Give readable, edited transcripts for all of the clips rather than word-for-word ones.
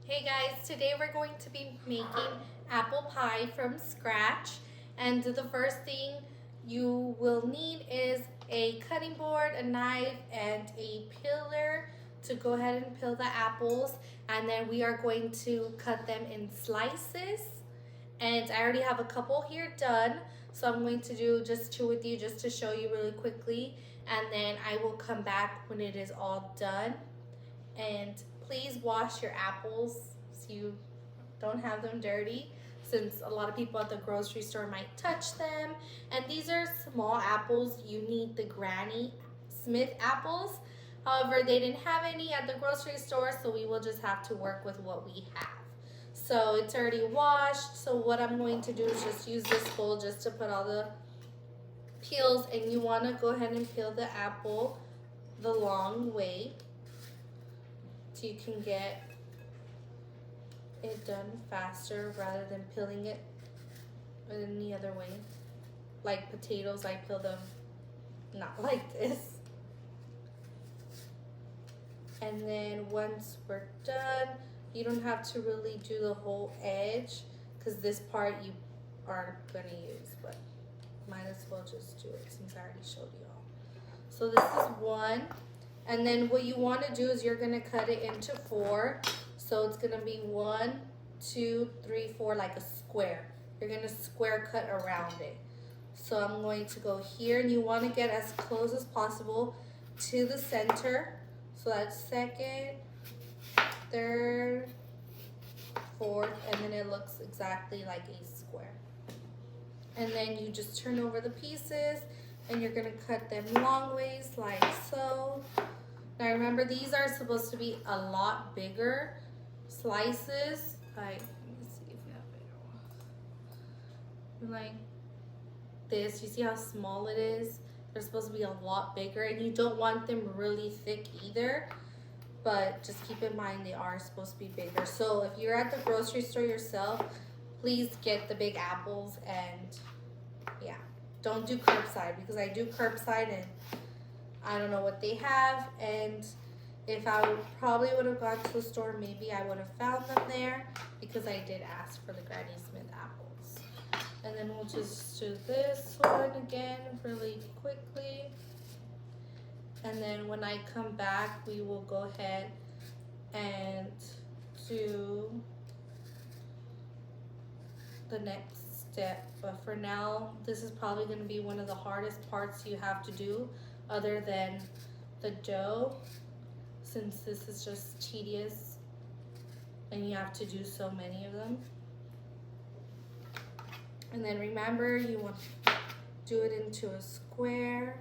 Hey guys, today we're going to be making apple pie from scratch, and the first thing you will need is a cutting board, a knife, and a peeler to go ahead and peel the apples, and then we are going to cut them in slices. And I already have a couple here done, so I'm going to do just two with you just to show you really quickly, and then I will come back when it is all done. And please wash your apples so you don't have them dirty, since a lot of people at the grocery store might touch them. And these are small apples. You need the Granny Smith apples. However, they didn't have any at the grocery store, so we will just have to work with what we have. So it's already washed. So what I'm going to do is just use this bowl just to put all the peels, and you want to go ahead and peel the apple the long way so you can get it done faster rather than peeling it any other way. Like potatoes, I peel them not like this. And then once we're done, you don't have to really do the whole edge because this part you aren't gonna use, but might as well just do it since I already showed you all. So this is one. And then what you want to do is you're going to cut it into 4. So it's going to be 1, 2, 3, 4, like a square. You're going to square cut around it. So I'm going to go here, and you want to get as close as possible to the center. So that's 2nd, 3rd, 4th, and then it looks exactly like a square. And then you just turn over the pieces, and you're going to cut them long ways like so. Now remember, these are supposed to be a lot bigger slices. Like, let me see if we have bigger ones. Like this, you see how small it is? They're supposed to be a lot bigger, and you don't want them really thick either. But just keep in mind they are supposed to be bigger. So if you're at the grocery store yourself, please get the big apples, and yeah, don't do curbside, because I do curbside and I don't know what they have. And if I probably would have gone to the store, maybe I would have found them there, because I did ask for the Granny Smith apples. And then we'll just do this one again really quickly. And then when I come back, we will go ahead and do the next step. But for now, this is probably going to be one of the hardest parts you have to do, other than the dough, since this is just tedious and you have to do so many of them. And then remember, you want to do it into a square,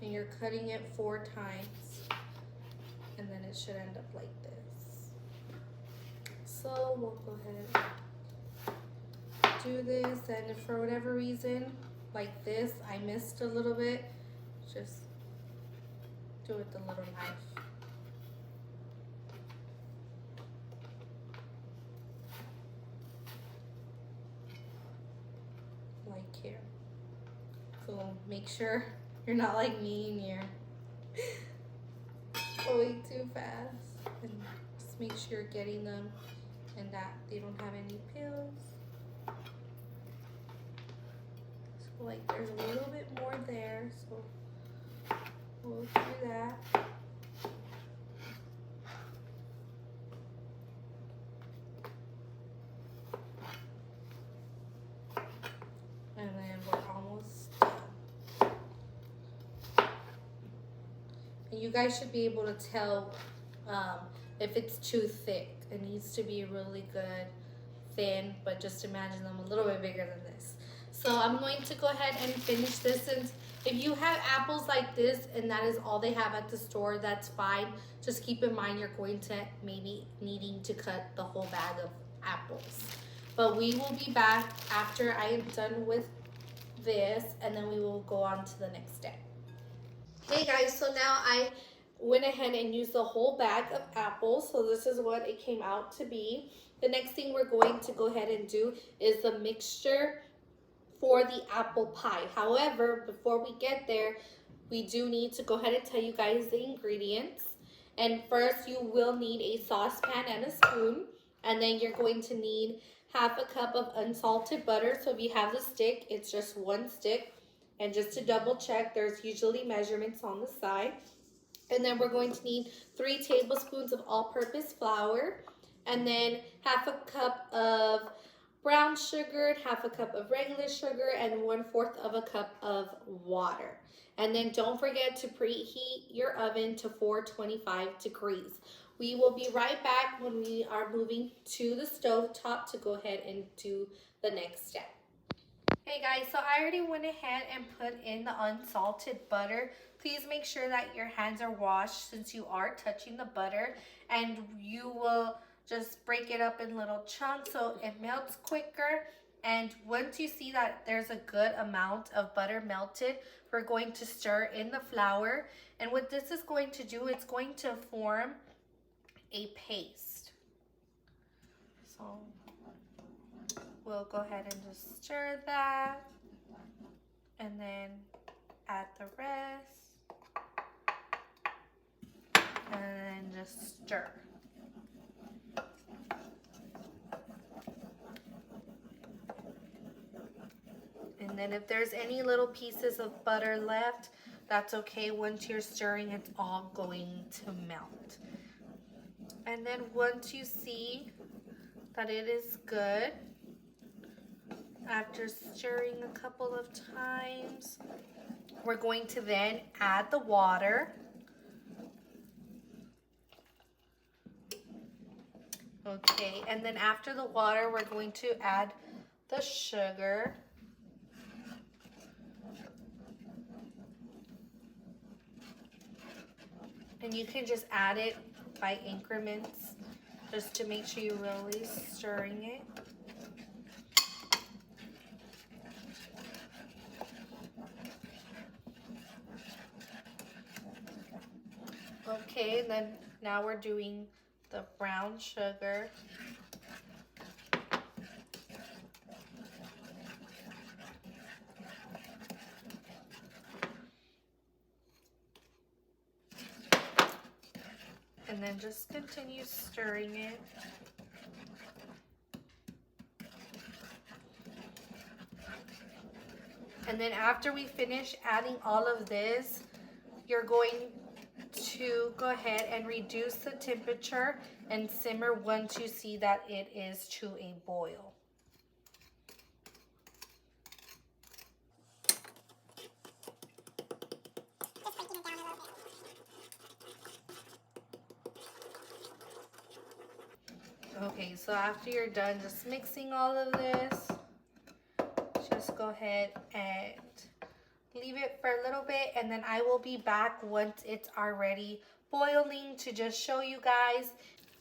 and you're cutting it 4 times, and then it should end up like this. So we'll go ahead and do this, and if for whatever reason like this I missed a little bit, just do it with the little knife. Like here. So make sure you're not like me and you're going too fast, and just make sure you're getting them and that they don't have any peels. Like there's a little bit more there, so we'll do that. And then we're almost done. And you guys should be able to tell if it's too thick. It needs to be really good thin, but just imagine them a little bit bigger than this. So I'm going to go ahead and finish this. Since if you have apples like this and that is all they have at the store, that's fine. Just keep in mind you're going to maybe needing to cut the whole bag of apples. But we will be back after I am done with this, and then we will go on to the next step. Hey guys, so now I went ahead and used the whole bag of apples. So this is what it came out to be. The next thing we're going to go ahead and do is the mixture for the apple pie. However, before we get there, we do need to go ahead and tell you guys the ingredients. And first you will need a saucepan and a spoon. And then you're going to need half a cup of unsalted butter. So if you have the stick, it's just one stick. And just to double check, there's usually measurements on the side. And then we're going to need 3 tablespoons of all-purpose flour. And then half a cup of brown sugar, half a cup of regular sugar, and 1/4 of a cup of water. And then don't forget to preheat your oven to 425 degrees. We will be right back when we are moving to the stove top to go ahead and do the next step. Hey guys, so I already went ahead and put in the unsalted butter. Please make sure that your hands are washed since you are touching the butter, and you will just break it up in little chunks so it melts quicker. And once you see that there's a good amount of butter melted, we're going to stir in the flour. And what this is going to do, it's going to form a paste. So we'll go ahead and just stir that, and then add the rest, and then just stir. And then if there's any little pieces of butter left, that's okay. Once you're stirring, it's all going to melt. And then once you see that it is good, after stirring a couple of times, we're going to then add the water. Okay, and then after the water, we're going to add the sugar. And you can just add it by increments just to make sure you're really stirring it. Okay, and then now we're doing the brown sugar. And then just continue stirring it. And then after we finish adding all of this, you're going to go ahead and reduce the temperature and simmer once you see that it is to a boil. Okay, so after you're done just mixing all of this, just go ahead and leave it for a little bit, and then I will be back once it's already boiling to just show you guys.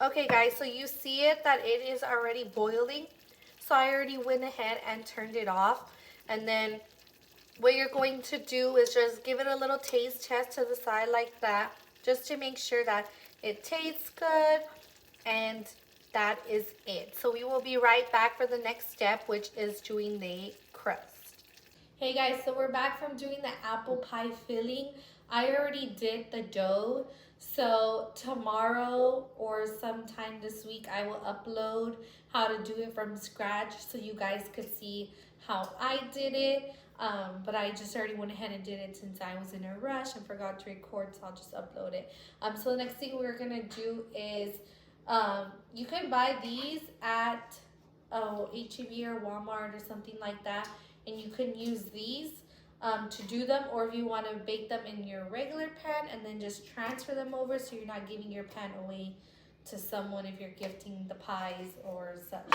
Okay guys, so you see it that it is already boiling. So I already went ahead and turned it off. And then what you're going to do is just give it a little taste test to the side like that, just to make sure that it tastes good, and that is it. So we will be right back for the next step, which is doing the crust. Hey guys, so we're back from doing the apple pie filling. I already did the dough, so tomorrow or sometime this week I will upload how to do it from scratch so you guys could see how I did it. But I just already went ahead and did it since I was in a rush and forgot to record, so I'll just upload it. So the next thing we're gonna do is you can buy these at H-E-B or Walmart or something like that, and you can use these to do them, or if you want to bake them in your regular pan and then just transfer them over so you're not giving your pan away to someone if you're gifting the pies or such.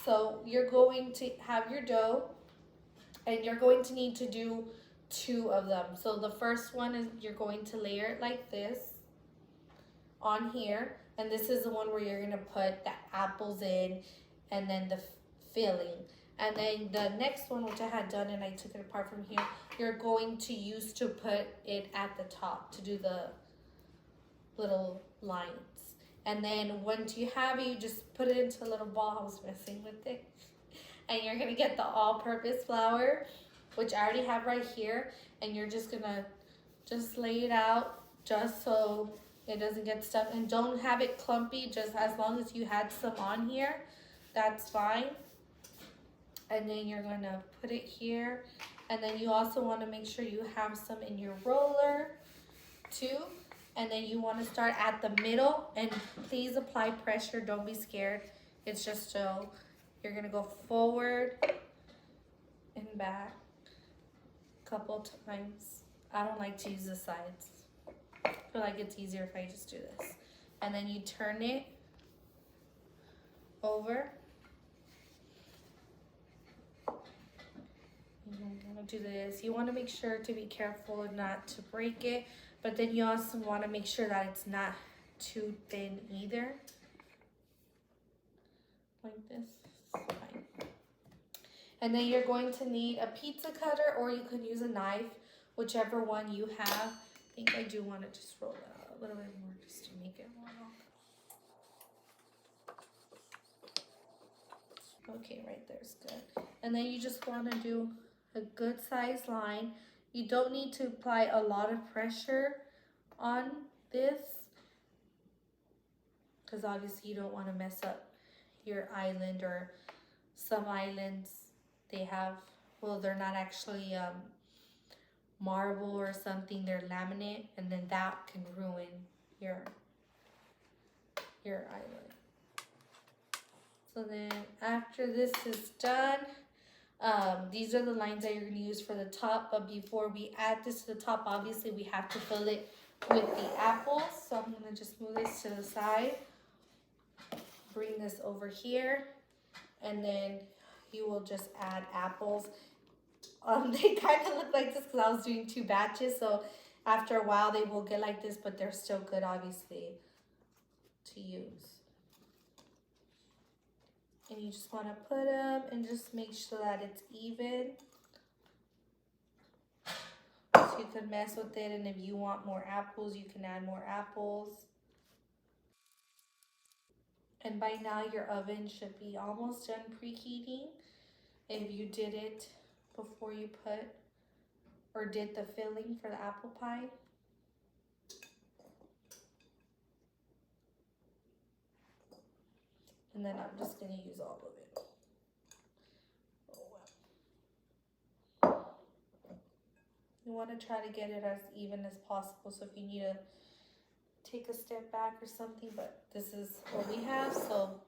So you're going to have your dough, and you're going to need to do 2 of them. So the first one is you're going to layer it like this on here, and this is the one where you're gonna put the apples in and then the filling. And then the next one, which I had done and I took it apart from here, you're going to use to put it at the top to do the little lines. And then once you have it, you just put it into a little ball. I was messing with it. And you're gonna get the all-purpose flour, which I already have right here, and you're just gonna just lay it out just so it doesn't get stuck. And don't have it clumpy, just as long as you had some on here, that's fine. And then you're gonna put it here. And then you also wanna make sure you have some in your roller too. And then you wanna start at the middle, and please apply pressure, don't be scared. It's just so you're gonna go forward and back a couple times. I don't like to use the sides. I feel like it's easier if I just do this. And then you turn it over. You're gonna do this. You wanna make sure to be careful and not to break it, but then you also wanna make sure that it's not too thin either. Like this, fine. And then you're going to need a pizza cutter, or you can use a knife, whichever one you have. I think I do want to just roll it out a little bit more just to make it more long. Okay, right there's good. And then you just want to do a good size line. You don't need to apply a lot of pressure on this, because obviously you don't want to mess up your island, or some islands they have, well, they're not actually marble or something, they're laminate, and then that can ruin your island. So then after this is done, these are the lines that you're going to use for the top, but before we add this to the top, obviously we have to fill it with the apples. So I'm going to just move this to the side, bring this over here, and then you will just add apples. They kind of look like this because I was doing 2 batches, so after a while they will get like this, but they're still good obviously to use. And you just want to put them and just make sure that it's even, so you can mess with it, and if you want more apples you can add more apples. And by now your oven should be almost done preheating if you did it before you put or did the filling for the apple pie. And then I'm just going to use all of it. Oh, wow. You want to try to get it as even as possible, so if you need to take a step back or something, but this is what we have, so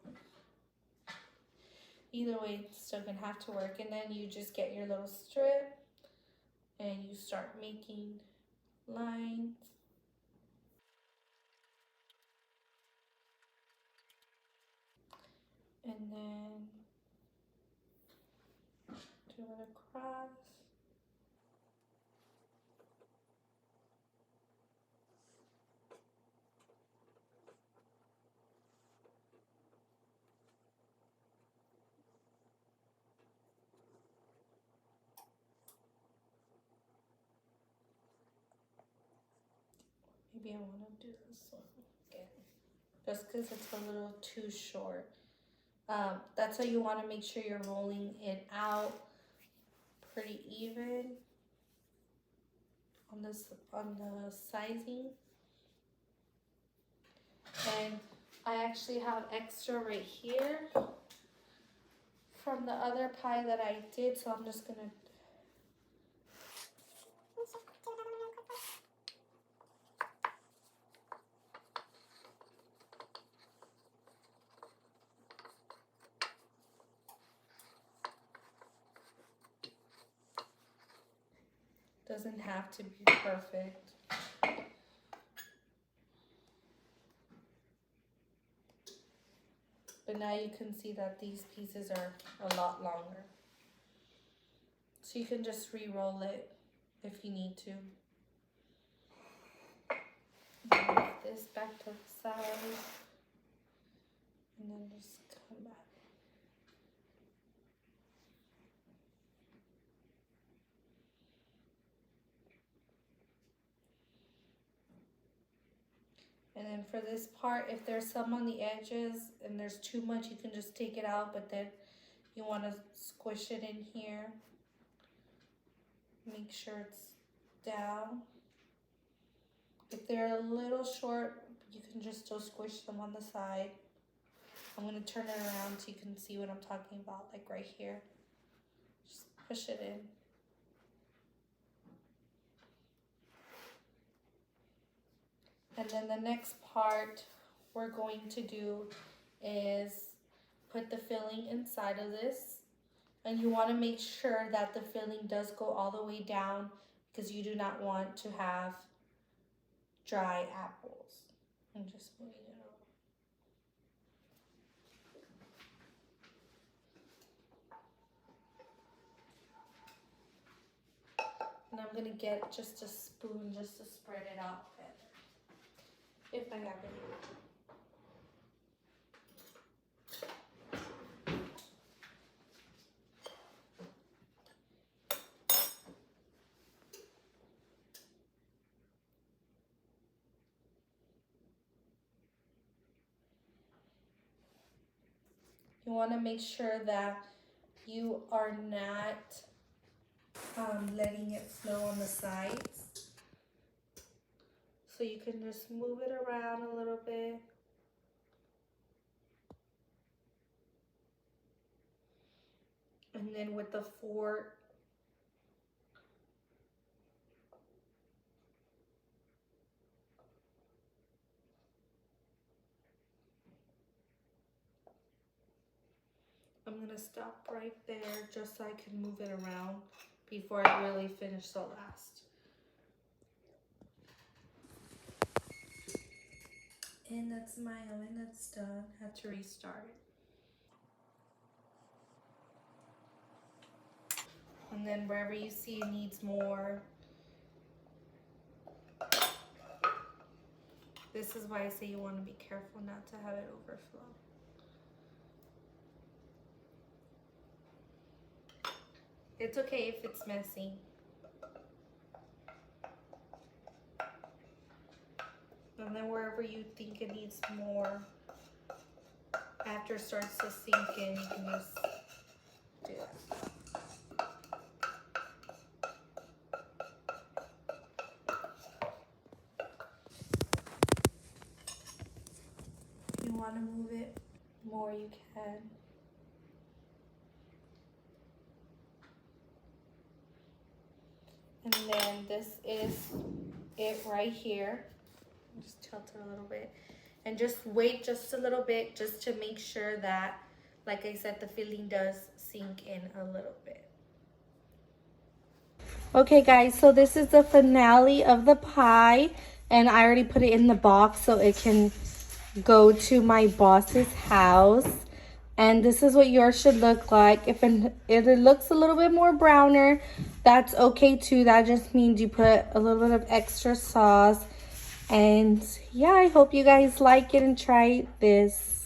either way it's still going to have to work. And then you just get your little strip and you start making lines. And then do it across. Maybe I want to do this one again, just because it's a little too short. That's why you want to make sure you're rolling it out pretty even on this, on the sizing. And I actually have extra right here from the other pie that I did, so I'm just gonna doesn't have to be perfect. But now you can see that these pieces are a lot longer. So you can just re-roll it if you need to. Move this back to the side. And then just come back. And then for this part, if there's some on the edges and there's too much, you can just take it out, but then you want to squish it in here. Make sure it's down. If they're a little short, You can just still squish them on the side. I'm gonna turn it around so you can see what I'm talking about, like right here. Just push it in. And then the next part we're going to do is put the filling inside of this. And you want to make sure that the filling does go all the way down because you do not want to have dry apples. I'm just moving it over. And I'm going to get just a spoon just to spread it out better. If I have any. You want to make sure that you are not letting it flow on the sides. So you can just move it around a little bit. And then with the fork, I'm going to stop right there just so I can move it around before I really finish the last. And that's my oven that's done. Had to restart it. And then wherever you see it needs more, this is why I say you want to be careful not to have it overflow. It's okay if it's messy. And then wherever you think it needs more, after it starts to sink in, you can just do that. If you want to move it more, you can. And then this is it right here. Just tilt it a little bit. And just wait just a little bit just to make sure that, like I said, the filling does sink in a little bit. Okay guys, so this is the finale of the pie. And I already put it in the box so it can go to my boss's house. And this is what yours should look like. If it looks a little bit more browner, that's okay too. That just means you put a little bit of extra sauce. And yeah, I hope you guys like it and try this.